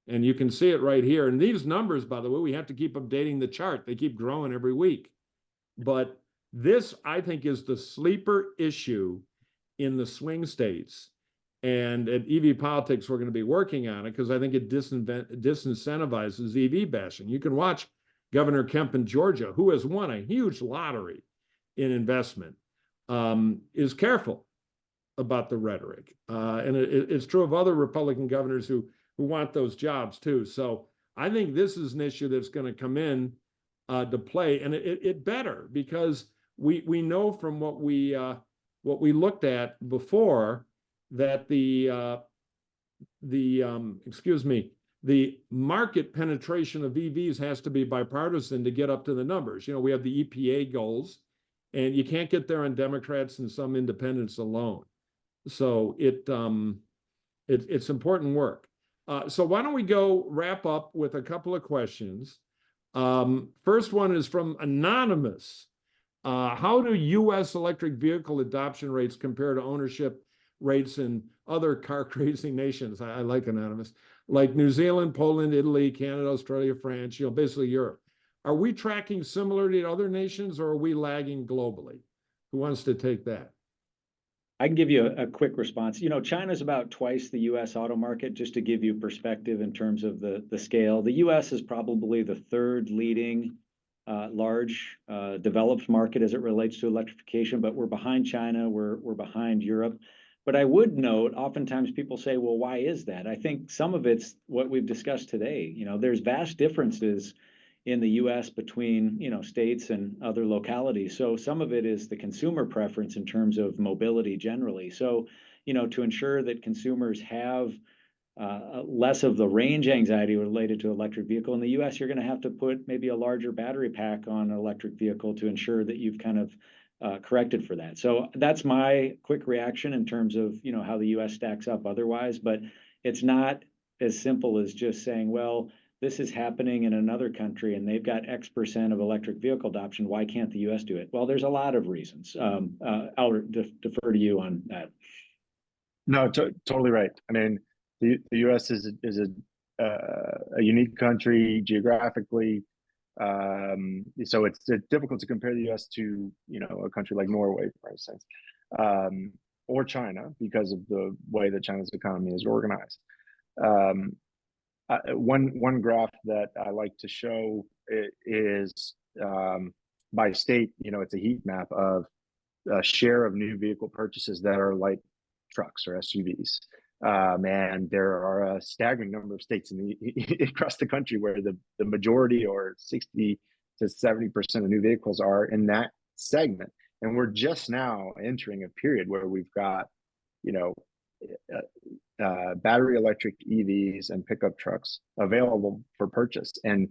And you can see it right here. And these numbers, by the way, we have to keep updating the chart. They keep growing every week. But this, I think, is the sleeper issue in the swing states. And at EV Politics, we're going to be working on it because I think it disincentivizes EV bashing. You can watch Governor Kemp in Georgia, who has won a huge lottery in investment, is careful about the rhetoric. And it's true of other Republican governors who want those jobs too. So I think this is an issue that's going to come in to play, and it better, because we know from what we looked at before that the market penetration of EVs has to be bipartisan to get up to the numbers. We have the EPA goals, and you can't get there on Democrats and some independents alone. So it's important work. So why don't we go wrap up with a couple of questions. First one is from Anonymous. How do U.S. electric vehicle adoption rates compare to ownership rates in other car crazy nations? I like Anonymous, like New Zealand, Poland, Italy, Canada, Australia, France, basically Europe. Are we tracking similarly to other nations, or are we lagging globally? Who wants to take that? I can give you a quick response. China's about twice the U.S. auto market, just to give you perspective in terms of the scale. The U.S. is probably the third leading large developed market as it relates to electrification, but we're behind China, we're behind Europe. But I would note, oftentimes people say, well, why is that? I think some of it's what we've discussed today. There's vast differences in the US between, states and other localities. So some of it is the consumer preference in terms of mobility generally. So, to ensure that consumers have less of the range anxiety related to electric vehicle in the US, you're going to have to put maybe a larger battery pack on an electric vehicle to ensure that you've kind of corrected for that. So that's my quick reaction in terms of, how the US stacks up otherwise, but it's not as simple as just saying, well, this is happening in another country and they've got X% of electric vehicle adoption. Why can't the US do it? Well, there's a lot of reasons. I'll defer to you on that. No, totally right. I mean, the US is a unique country geographically. So it's difficult to compare the US to, a country like Norway, for instance, or China, because of the way that China's economy is organized. One graph that I like to show is by state. It's a heat map of a share of new vehicle purchases that are light trucks or SUVs. And there are a staggering number of states across the country where the majority, or 60 to 70% of new vehicles, are in that segment. And we're just now entering a period where we've got, battery electric EVs and pickup trucks available for purchase. And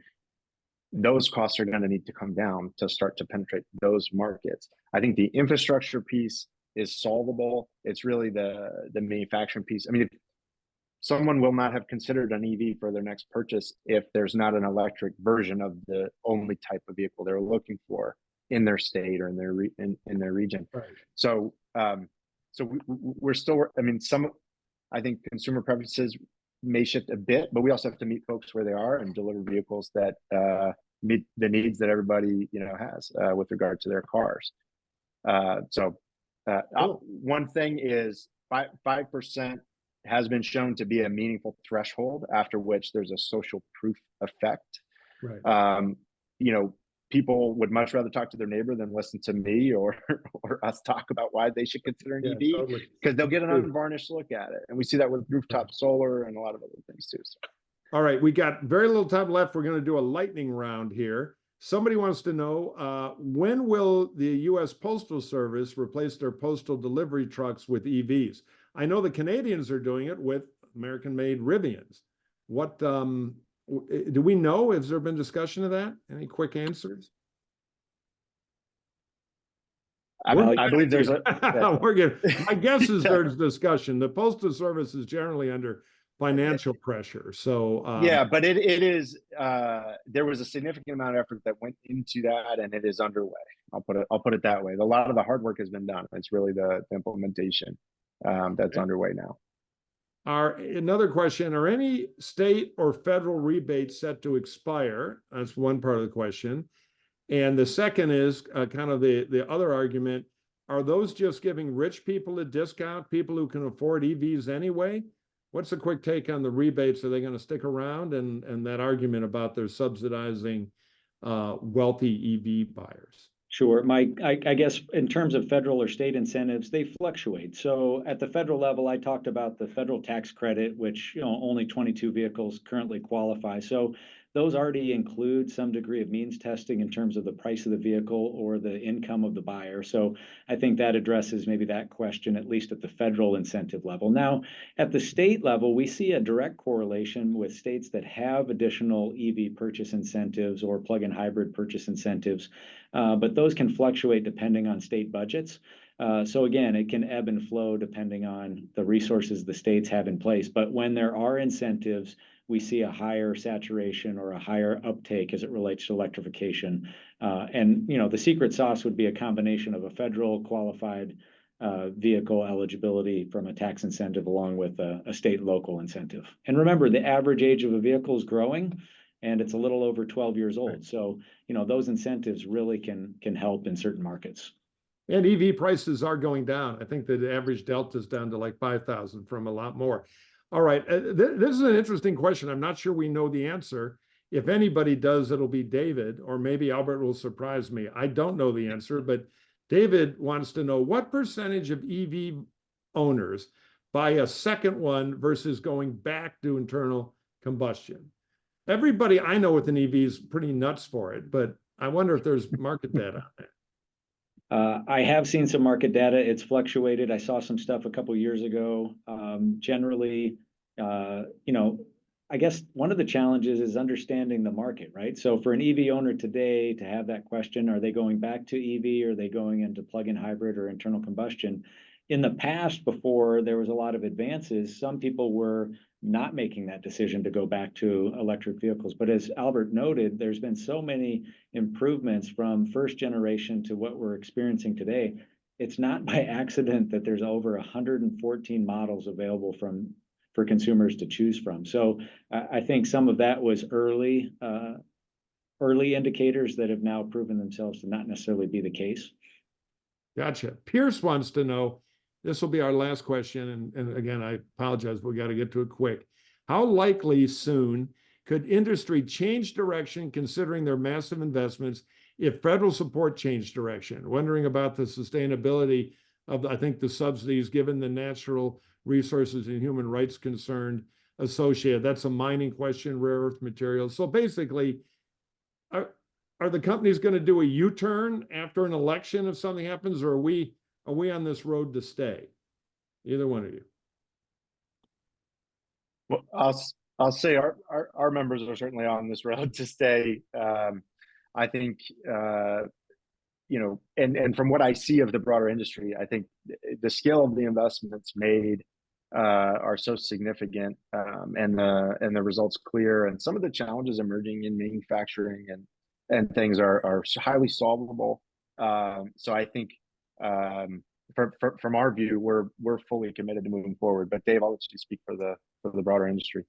those costs are going to need to come down to start to penetrate those markets. I think the infrastructure piece is solvable. It's really the manufacturing piece. I mean, someone will not have considered an EV for their next purchase if there's not an electric version of the only type of vehicle they're looking for in their state or in their region. Right. So we're still, I think consumer preferences may shift a bit, but we also have to meet folks where they are and deliver vehicles that meet the needs that everybody has with regard to their cars. One thing is 5% has been shown to be a meaningful threshold after which there's a social proof effect. Right. People would much rather talk to their neighbor than listen to me or us talk about why they should consider an EV, because they'll get an unvarnished look at it. And we see that with rooftop solar and a lot of other things too. So. All right, we got very little time left. We're going to do a lightning round here. Somebody wants to know, when will the U.S. Postal Service replace their postal delivery trucks with EVs? I know the Canadians are doing it with American-made Rivians. What do we know? Has there been discussion of that? Any quick answers? I believe there's a. My guess is there's discussion. The Postal Service is generally under financial pressure. So yeah, but it is. There was a significant amount of effort that went into that, and it is underway. I'll put it that way. A lot of the hard work has been done. It's really the implementation that's underway now. Another question, are any state or federal rebates set to expire? That's one part of the question. And the second is kind of the other argument. Are those just giving rich people a discount, people who can afford EVs anyway? What's the quick take on the rebates? Are they going to stick around? And that argument about they're subsidizing wealthy EV buyers? Sure, Mike. I guess in terms of federal or state incentives, they fluctuate. So at the federal level, I talked about the federal tax credit, which only 22 vehicles currently qualify. So those already include some degree of means testing in terms of the price of the vehicle or the income of the buyer. So I think that addresses maybe that question, at least at the federal incentive level. Now, at the state level, we see a direct correlation with states that have additional EV purchase incentives or plug-in hybrid purchase incentives, but those can fluctuate depending on state budgets. So again, it can ebb and flow depending on the resources the states have in place. But when there are incentives, we see a higher saturation or a higher uptake as it relates to electrification And the secret sauce would be a combination of a federal qualified vehicle eligibility from a tax incentive along with a state and local incentive. And remember, the average age of a vehicle is growing, and it's a little over 12 years old. Right. So those incentives really can help in certain markets. And EV prices are going down. I think that the average delta is down to like 5,000 from a lot more. All right, this is an interesting question. I'm not sure we know the answer. If anybody does, it'll be David, or maybe Albert will surprise me. I don't know the answer, but David wants to know what percentage of EV owners buy a second one versus going back to internal combustion. Everybody I know with an EV is pretty nuts for it, but I wonder if there's market data on that. I have seen some market data. It's fluctuated. I saw some stuff a couple years ago. Generally, I guess one of the challenges is understanding the market, right? So for an EV owner today to have that question, are they going back to EV? Or are they going into plug-in hybrid or internal combustion? In the past, before there was a lot of advances, some people were not making that decision to go back to electric vehicles. But as Albert noted, there's been so many improvements from first generation to what we're experiencing today. It's not by accident that there's over 114 models available for consumers to choose from. So I think some of that was early indicators that have now proven themselves to not necessarily be the case. Gotcha. Pierce wants to know, this will be our last question, and again, I apologize, but we got to get to it quick. How likely soon could industry change direction considering their massive investments if federal support changed direction? Wondering about the sustainability of, I think, the subsidies given the natural resources and human rights concerned associated. That's a mining question, rare earth materials. So basically, are the companies going to do a U-turn after an election if something happens, or are we on this road to stay? Either one of you. Well, I'll say our members are certainly on this road to stay. I think and from what I see of the broader industry, I think the scale of the investments made are so significant, and the results clear, and some of the challenges emerging in manufacturing and things are highly solvable. So I think from our view, we're fully committed to moving forward. But Dave, I'll let you speak for the broader industry.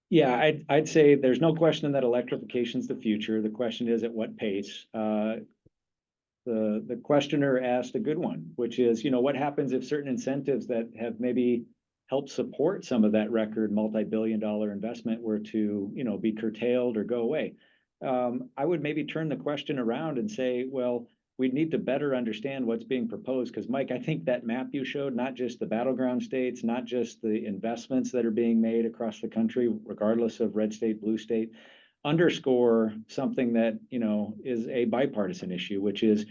Yeah, I'd say there's no question that electrification is the future. The question is at what pace. The questioner asked a good one, which is, what happens if certain incentives that have maybe helped support some of that record multi-billion-dollar investment were to, be curtailed or go away? I would maybe turn the question around and say, well, we need to better understand what's being proposed. Because Mike, I think that map you showed, not just the battleground states, not just the investments that are being made across the country, regardless of red state, blue state, underscore something that, is a bipartisan issue, which is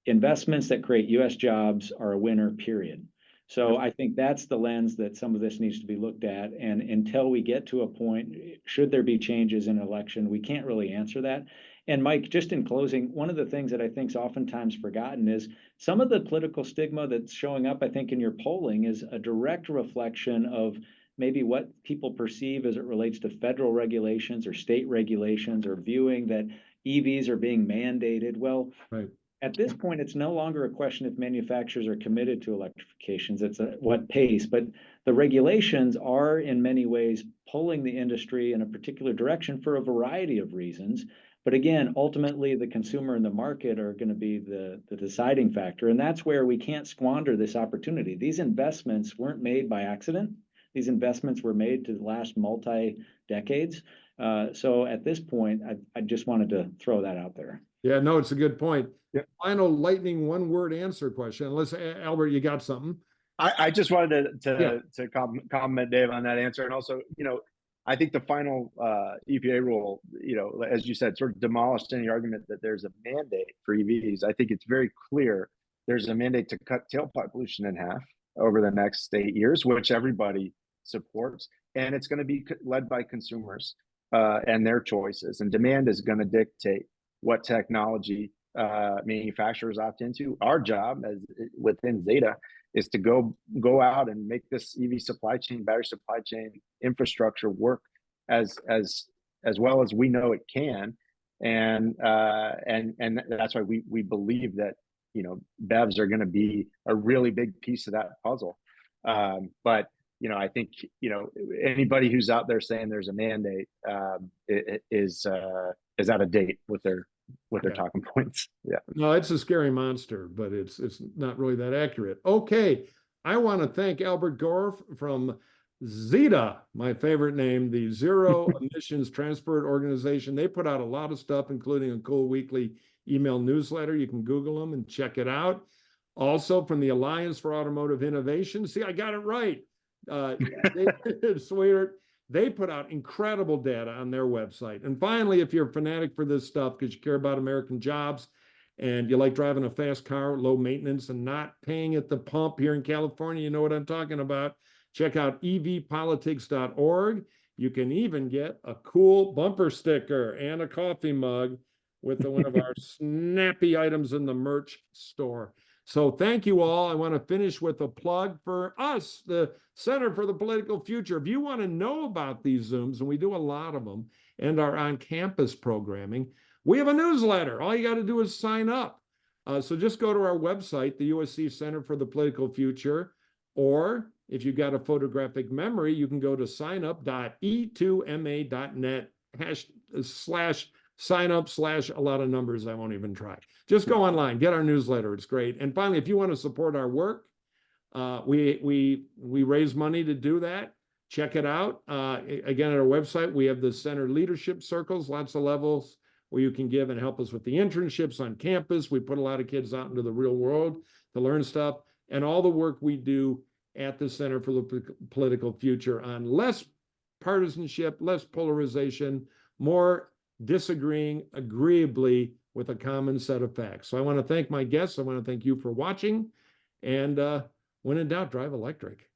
investments that create U.S. jobs are a winner, period. So I think that's the lens that some of this needs to be looked at. And until we get to a point, should there be changes in an election, we can't really answer that. And Mike, just in closing, one of the things that I think is oftentimes forgotten is some of the political stigma that's showing up, I think, in your polling is a direct reflection of maybe what people perceive as it relates to federal regulations or state regulations, or viewing that EVs are being mandated. Well, right. At this point, it's no longer a question if manufacturers are committed to electrifications, it's at what pace. But the regulations are in many ways pulling the industry in a particular direction for a variety of reasons. But again, ultimately, the consumer and the market are going to be the deciding factor. And that's where we can't squander this opportunity. These investments weren't made by accident. These investments were made to last multi-decades. So at this point, I just wanted to throw that out there. Yeah, no, it's a good point. Yeah. Final lightning one-word answer question. Unless, Albert, you got something? I just wanted to compliment Dave on that answer. And also, I think the final EPA rule, as you said, sort of demolished any argument that there's a mandate for EVs. I think it's very clear there's a mandate to cut tailpipe pollution in half over the next 8 years, which everybody supports. And it's going to be led by consumers and their choices. And demand is going to dictate what technology manufacturers opt into. Our job within Zeta is to go out and make this EV supply chain, battery supply chain infrastructure work as well as we know it can, and that's why we believe that, you know, BEVs are going to be a really big piece of that puzzle. But you know, I think, you know, anybody who's out there saying there's a mandate is out of date with their talking points. Yeah. No, it's a scary monster, but it's not really that accurate. Okay, I want to thank Albert Gore from ZETA, my favorite name, the Zero Emissions Transport Organization. They put out a lot of stuff, including a cool weekly email newsletter. You can Google them and check it out. Also from the Alliance for Automotive Innovation. See, I got it right. David Schwietert, they put out incredible data on their website. And finally, if you're a fanatic for this stuff because you care about American jobs and you like driving a fast car, low maintenance, and not paying at the pump here in California, you know what I'm talking about. Check out evpolitics.org. You can even get a cool bumper sticker and a coffee mug with one of our snappy items in the merch store. So thank you all. I want to finish with a plug for us, the Center for the Political Future. If you want to know about these Zooms, and we do a lot of them, and our on-campus programming, we have a newsletter. All you got to do is sign up. So just go to our website, the USC Center for the Political Future, or if you've got a photographic memory, you can go to signup.e2ma.net /sign up/ a lot of numbers I won't even try. Just go online, get our newsletter. It's great. And finally, if you want to support our work, we raise money to do that. Check it out. Again, at our website, we have the center leadership circles, lots of levels where you can give and help us with the internships on campus. We put a lot of kids out into the real world to learn stuff, and all the work we do at the Center for the Political Future on less partisanship, less polarization, more disagreeing agreeably with a common set of facts. So I want to thank my guests. I want to thank you for watching. And when in doubt, drive electric.